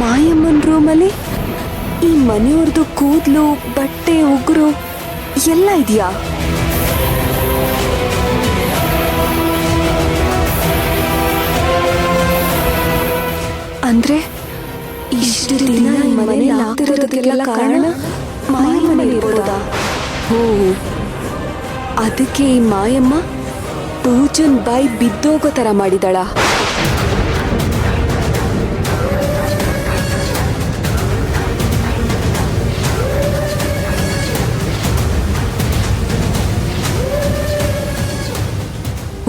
ಮಾಯಮ್ಮನ್ ರೂಮಲ್ಲಿ ಈ ಮನೆಯವ್ರದ್ದು ಕೂದಲು ಬಟ್ಟೆ ಉಗುರು ಎಲ್ಲ ಇದೆಯಾ? ಅಂದ್ರೆ ಇಷ್ಟು ದಿನ ಈ ಮನೇಲಿ ಆಗ್ತಿರೋದಕ್ಕೆಲ್ಲ ಕಾರಣ ಮಾಯಮ್ಮನೇ ಇರ್ಬೋದಾ? ಓ, ಅದಕ್ಕೆ ಈ ಮಾಯಮ್ಮ ಪೂಜನ್ ಬಾಯಿ ಬಿದ್ದೋಗೋ ತರ ಮಾಡಿದಳ.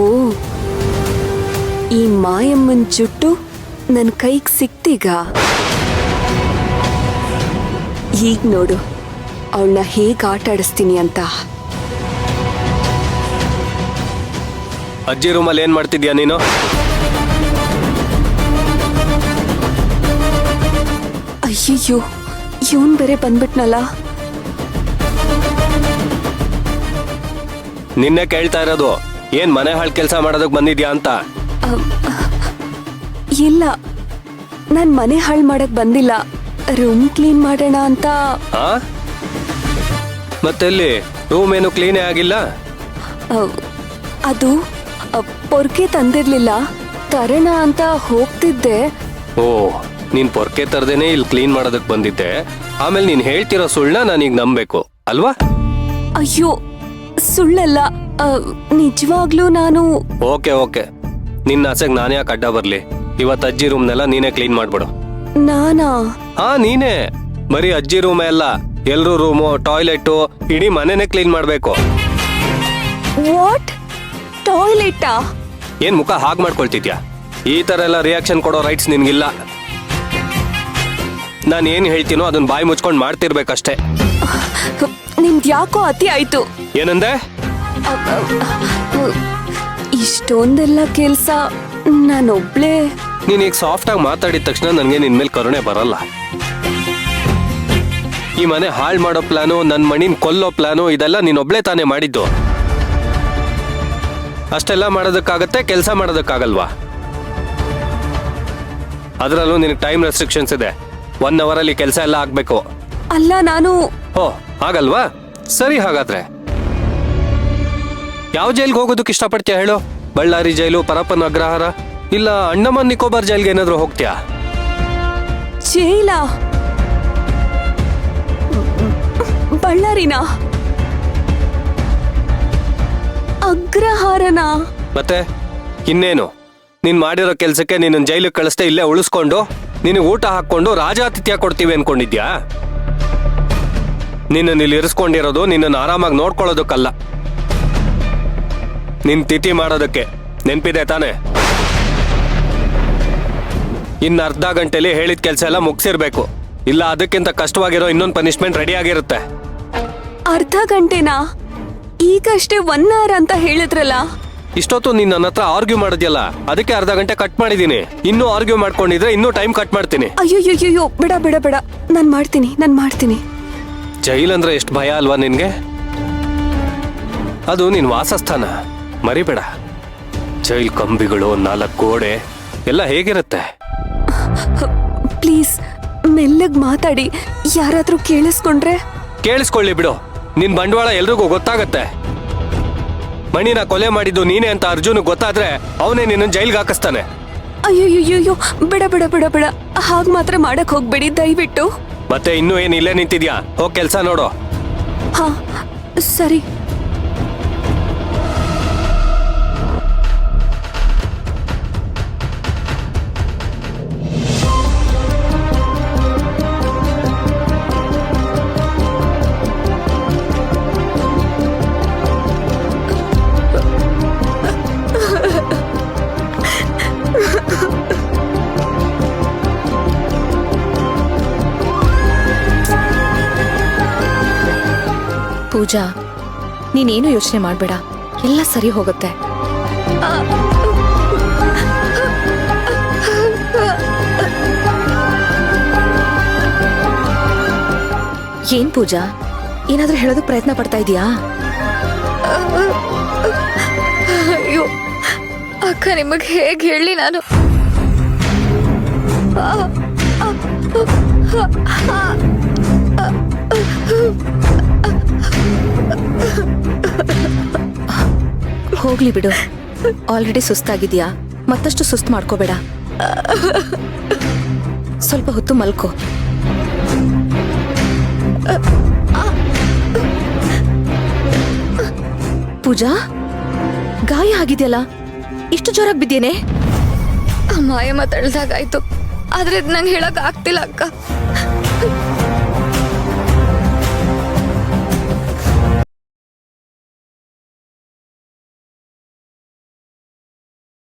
ಓ, ಈ ಮಾಯಮ್ಮನ್ ಜುಟ್ಟು ನನ್ನ ಕೈಗೆ ಸಿಕ್ತೀಗ. ಈಗ ನೋಡು ಅವಳನ್ನ ಹೇಗೆ ಆಟ ಆಡಿಸ್ತೀನಿ ಅಂತ. ಅಜ್ಜಿ ರೂಮಲ್ಲಿ ಏನ್ ಮಾಡ್ತಿದ್ಯಾ ನೀನು? ಅಯ್ಯಯ್ಯೋ, ಇವನ್ ಬೇರೆ ಬಂದ್ಬಿಟ್ನಲ್ಲ. ನಿನ್ನೆ ಕೇಳ್ತಾ ಇರೋದು ಏನ್ ಮನೆ ಹಾಳು ಕೆಲಸ ಮಾಡೋದಕ್ ಬಂದಿದ್ಯಾ ಅಂತ. ಇಲ್ಲ, ನಾನ್ ಮನೆ ಹಾಳು ಮಾಡಕ್ ಬಂದಿಲ್ಲ, ರೂಮ್ ಕ್ಲೀನ್ ಮಾಡೋಣ ಅಂತ. ಮತ್ತೆಲ್ಲಿ ರೂಮ್ ಏನು ಕ್ಲೀನೇ ಆಗಿಲ್ಲ? ಅದು ಪೊರ್ಕೆ ತಂದಿರ್ಲಿಲ್ಲ, ತರೋಣ ಅಂತ ಹೋಗ್ತಿದ್ದೆ. ಓ, ನೀನ್ ಪೊರ್ಕೆ ತರದೇನೆ ಇಲ್ಲಿ ಕ್ಲೀನ್ ಮಾಡೋದಕ್ ಬಂದಿದ್ದೆ. ಆಮೇಲೆ ನೀನ್ ಹೇಳ್ತಿರೋ ಸುಳ್ಳ ನಾನೀಗ ನಂಬೇಕು ಅಲ್ವಾ? ಅಯ್ಯೋ, ಸುಳ್ಳಲ್ಲ, ನಿಜವಾಗ್ಲೂ ನಾನು. ಓಕೆ ಓಕೆ, ನಿನ್ನ ಆಸೆಗೆ ನಾನೇ ಯಾಕೆ ಅಡ್ಡ ಬರ್ಲಿ? ಇವತ್ತು ಅಜ್ಜಿ ರೂಮ್ನೆಲ್ಲ ನೀನೇ ಕ್ಲೀನ್ ಮಾಡ್ಬಿಡು. ನಾನಾ? ಹಾ, ನೀನೇ. ಬರೀ ಅಜ್ಜಿ ರೂಮೇ ಅಲ್ಲ, ಎಲ್ರೂ ರೂಮು, ಟಾಯ್ಲೆಟ್, ಇಡೀ ಮನೆನೇ ಕ್ಲೀನ್ ಮಾಡ್ಬೇಕು. ವಾಟ್? ಟಾಯ್ಲೆಟಾ? ಏನ್ ಮುಖ ಹಾಗೆ ಮಾಡ್ಕೊಳ್ತಿದ್ಯಾ? ಈ ತರ ಎಲ್ಲ ರಿಯಾಕ್ಷನ್ ಕೊಡೋ ರೈಟ್ಸ್ ನಿನ್ಗಿಲ್ಲ. ನಾನು ಏನ್ ಹೇಳ್ತೀನೋ ಅದನ್ನ ಬಾಯಿ ಮುಚ್ಕೊಂಡು ಮಾಡ್ತಿರ್ಬೇಕಷ್ಟೇ. ನಿಮ್ದು ಯಾಕೋ ಅತಿ ಆಯ್ತು. ಏನಂದೆ? ಇಷ್ಟೊಂದೆಲ್ಲ ಕೆಲ್ಸ ನಾನೊಬ್ಳೆ. ನೀನೀಗ ಸಾಫ್ಟ್ ಆಗಿ ಮಾತಾಡಿದ ತಕ್ಷಣ ನನಗೆ ನಿನ್ ಮೇಲೆ ಕರುಣೆ ಬರಲ್ಲ. ಈ ಮನೆ ಹಾಳು ಮಾಡೋ ಪ್ಲಾನು, ನನ್ನ ಮಣಿನ ಕೊಲ್ಲೋ ಪ್ಲಾನು, ಇದೆಲ್ಲ ನೀನೊಬ್ಳೆ ತಾನೇ ಮಾಡಿದ್ದು. ಅಷ್ಟೆಲ್ಲ ಮಾಡೋದಕ್ಕಾಗತ್ತೆ, ಕೆಲಸ ಮಾಡೋದಕ್ಕಾಗಲ್ವಾ? ಅದರಲ್ಲೂ ನಿನಗೆ ಟೈಮ್ ರೆಸ್ಟ್ರಿಕ್ಷನ್ಸ್ ಇದೆ. 1 hour ಅಲ್ಲಿ ಕೆಲಸ ಎಲ್ಲ ಆಗ್ಬೇಕು. ಅಲ್ಲ, ನಾನು. ಓ, ಆಗಲ್ವಾ? ಸರಿ, ಹಾಗಾದ್ರೆ ಯಾವ ಜೈಲ್ಗೆ ಹೋಗೋದಕ್ಕೆ ಇಷ್ಟಪಡ್ತೀಯ ಹೇಳು? ಬಳ್ಳಾರಿ ಜೈಲು, ಪರಪ್ಪನ ಅಗ್ರಹಾರ, ಇಲ್ಲ ಅಂಡಮಾನ್ ನಿಕೋಬಾರ್ ಜೈಲ್ಗೆ ಏನಾದ್ರು ಹೋಗ್ತೀಯಾ? ಜೈಲ? ಬಳ್ಳಾರಿನಾ? ಅಗ್ರಹಾರನಾ? ಮತ್ತೆ ಇನ್ನೇನು? ನೀನ್ ಮಾಡಿರೋ ಕೆಲ್ಸಕ್ಕೆ ನಿನ್ನ ಜೈಲಿಗೆ ಕಳಿಸ್ದೆ ಇಲ್ಲೇ ಉಳಿಸ್ಕೊಂಡು ನಿನಗೆ ಊಟ ಹಾಕೊಂಡು ರಾಜಾತಿಥ್ಯ ಕೊಡ್ತೀವಿ ಅನ್ಕೊಂಡಿದ್ಯಾ? ನಿನ್ನ ಇಲ್ಲಿ ಇರಿಸ್ಕೊಂಡಿರೋದು ನಿನ್ನನ್ನು ಆರಾಮಾಗಿ ನೋಡ್ಕೊಳ್ಳೋದಕ್ಕಲ್ಲ, ನಿನ್ ತಿಥಿ ಮಾಡೋದಕ್ಕೆ. ನೆನ್ಪಿದೆ ತಾನೆ? ಇನ್ನು ಅರ್ಧ ಗಂಟೆಲಿ ಹೇಳಿದ ಕೆಲಸ ಎಲ್ಲ ಮುಗಿಸಿರ್ಬೇಕು, ಇಲ್ಲ ಅದಕ್ಕಿಂತ ಕಷ್ಟವಾಗಿರೋ ಇನ್ನೊಂದು ಪನಿಷ್ಮೆಂಟ್ ರೆಡಿ ಆಗಿರುತ್ತೆ. ಅರ್ಧ ಗಂಟೆನಾ? ಈಗಷ್ಟೇ 1 hour ಅಂತ ಹೇಳಿದ್ರಲ್ಲ. ಇಷ್ಟೊತ್ತು ನೀನ್ ನನ್ನ ಹತ್ರ ಆರ್ಗ್ಯೂ ಮಾಡಿದ್ಯಲ್ಲ, ಅದಕ್ಕೆ ಅರ್ಧ ಗಂಟೆ ಕಟ್ ಮಾಡಿದೀನಿ. ಇನ್ನೂ ಆರ್ಗ್ಯೂ ಮಾಡ್ಕೊಂಡಿದ್ರೆ ಇನ್ನೂ ಟೈಮ್ ಕಟ್ ಮಾಡ್ತೀನಿ. ಅಯ್ಯೋ, ಬೇಡ ಬೇಡ ಬೇಡ, ನಾನ್ ಮಾಡ್ತೀನಿ. ಜೈಲ್ ಅಂದ್ರೆ ಎಷ್ಟು ಭಯ ಅಲ್ವಾ ನಿನ್ಗೆ? ಅದು ನಿನ್ ವಾಸಸ್ಥಾನ, ಮರಿಬೇಡ. ಜೈಲ್ ಕಂಬಿಗಳು, 4 ಗೋಡೆ ಎಲ್ಲ ಹೇಗಿರುತ್ತೆ? ಪ್ಲೀಸ್ ಮೆಲ್ಲಗ್ ಮಾತಾಡಿ, ಯಾರಾದ್ರೂ ಕೇಳಿಸ್ಕೊಂಡ್ರೆ. ಕೇಳಿಸ್ಕೊಳ್ಳಿ ಬಿಡು, ನಿನ್ ಬಂಡವಾಳ ಎಲ್ರಿಗೂ ಗೊತ್ತಾಗತ್ತೆ. ಮಣಿನ ಕೊಲೆ ಮಾಡಿದ್ದು ನೀನೇ ಅಂತ ಅರ್ಜುನ್ ಗೊತ್ತಾದ್ರೆ ಅವನೇ ನಿನ್ನ ಜೈಲ್ಗೆ ಹಾಕಿಸ್ತಾನೆ. ಅಯ್ಯೋ, ಬೇಡ ಬೇಡ ಬೇಡ ಬೇಡ, ಹಾಗ್ ಮಾತ್ರ ಮಾಡಕ್ ಹೋಗ್ಬೇಡಿ ದಯವಿಟ್ಟು. ಮತ್ತೆ ಇನ್ನೂ ಏನ್ ಇಲ್ಲೇ ನಿಂತಿದ್ಯಾ? ಹೋಗ್ ಕೆಲ್ಸ ನೋಡು. ಹಾ, ಸರಿ. ಪೂಜಾ, ನೀನೇನು ಯೋಚನೆ ಮಾಡ್ಬೇಡ, ಎಲ್ಲ ಸರಿ ಹೋಗುತ್ತೆ. ಏನ್ ಪೂಜಾ, ಏನಾದ್ರೂ ಹೇಳೋದಕ್ಕೆ ಪ್ರಯತ್ನ ಪಡ್ತಾ ಇದೀಯಾ? ಅಯ್ಯೋ ಅಕ್ಕ, ನಿಮಗೆ ಹೇಗೆ ಹೇಳಿ ನಾನು? ಹೋಗ್ಲಿ ಬಿಡು, ಆಲ್ರೆಡಿ ಸುಸ್ತಾಗಿದ್ಯಾ, ಮತ್ತಷ್ಟು ಸುಸ್ತು ಮಾಡ್ಕೋಬೇಡ. ಸ್ವಲ್ಪ ಹೊತ್ತು ಮಲ್ಕೋ. ಪೂಜಾ, ಗಾಯ ಆಗಿದೆಯಲ್ಲ, ಇಷ್ಟು ಜೋರಾಗಿ ಬಿದ್ದೇನೆ? ಅಮ್ಮಾಯ ಮಾತಾಡ್ದಾಗಾಯ್ತು, ಆದ್ರೆ ನಂಗೆ ಹೇಳಕ್ ಆಗ್ತಿಲ್ಲ ಅಕ್ಕ.